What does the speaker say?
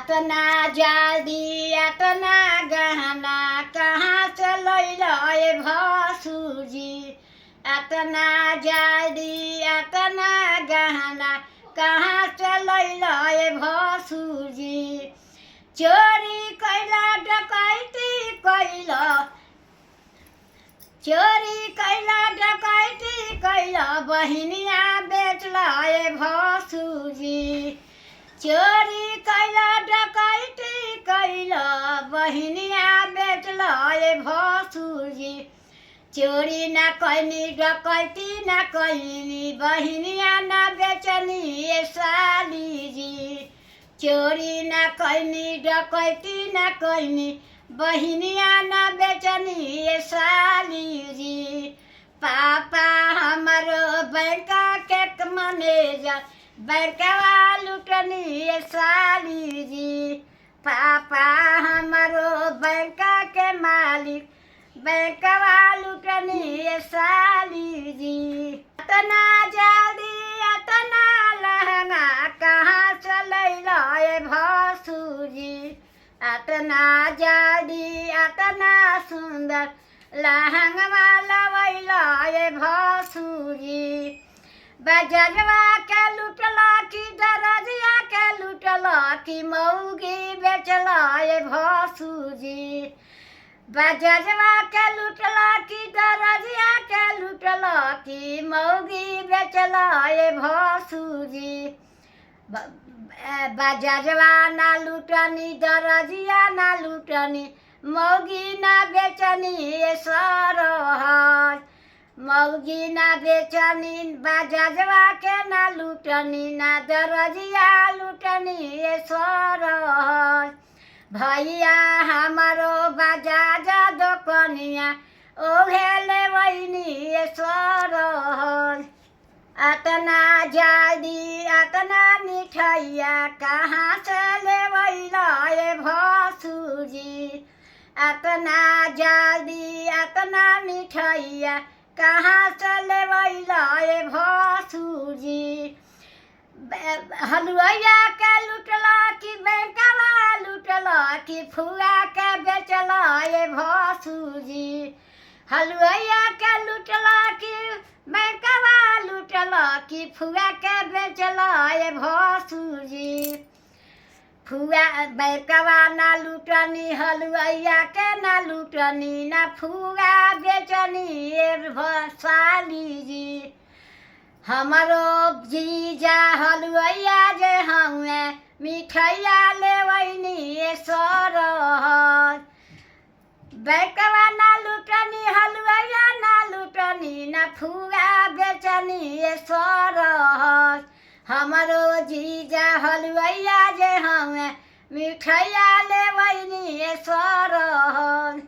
अतना जल्दी अतना गहना कहाँ से लैलए भसुरजी। अतना जल्दी अतना गहना कहाँ से लैलए भसुरजी। चोरी कैला डकैती कैला, चोरी कैला डकैती कैला बहिनिया बेचलए भसुरजी। चोरी कैला डकैती कैला बहिनिया बेचलए भसुरजी। चोरी न कैनी डकैती न कैनी बहिनिया न बेचनी ए सालीजी। चोरी न कैनी डकैती न कैनी बहिनिया न बेचनी ए सालीजी। पापा हमारो बैंका के मैनेजर बैंकवा लुटनी ए सालीजी। पापा हमारो बैंका के मालिक बैंकवा लुटनी ए सालीजी। अतना जल्दी अतना लहंगा कहाँ से लैलए भसुरजी। अतना जल्दी अतना सुंदर लहंगवा लवैलए भसुरजी। बजरवा के लुटला की दरजिया के लुटला की मौगी बेचलए भसुरजी। बजरवा के लुटला की दरजिया के लुटला की मौगी बेचलए भसुरजी। बजरवा ना लुटनी दरजिया ना लुटनी मौगी ना बेचनी ए सरहज। मौगी ना बेचनी बजरवा के ना लुटनी ना दरजिया लुटनी ए सरहज। भैया हमारो बजाज दोकनिया ओहे लेवैनी ए सरहज। अतना जल्दी अतना मिठैया कहाँ से लेवैलए भसुरजी। अतना जल्दी अतना मिठैया कहाँ से लेवैलए भसुरजी। हलुआइया के लुटला की बैंकवा लुटला की फुआ के बेचलए भसुरजी। हलुआइया के लुटला की बैंकवा लुटला की फुआ के बेचलए भसुरजी। फुआ बैंकवा ना लुटनी हलुआइया के ना लुटनी ना फुआ बेचनी ए सालीजी। हमारो जीजा हलुआइया जे हमें मिठैया लेवैनी ए सरहज। बैंकवा ना लुटनी हलुआइया ना लुटनी ना फुआ बेचनी ए सरहज। हमारो जीजा हलुआइया जे हमें मिठैया लेवैनी ए सरहज।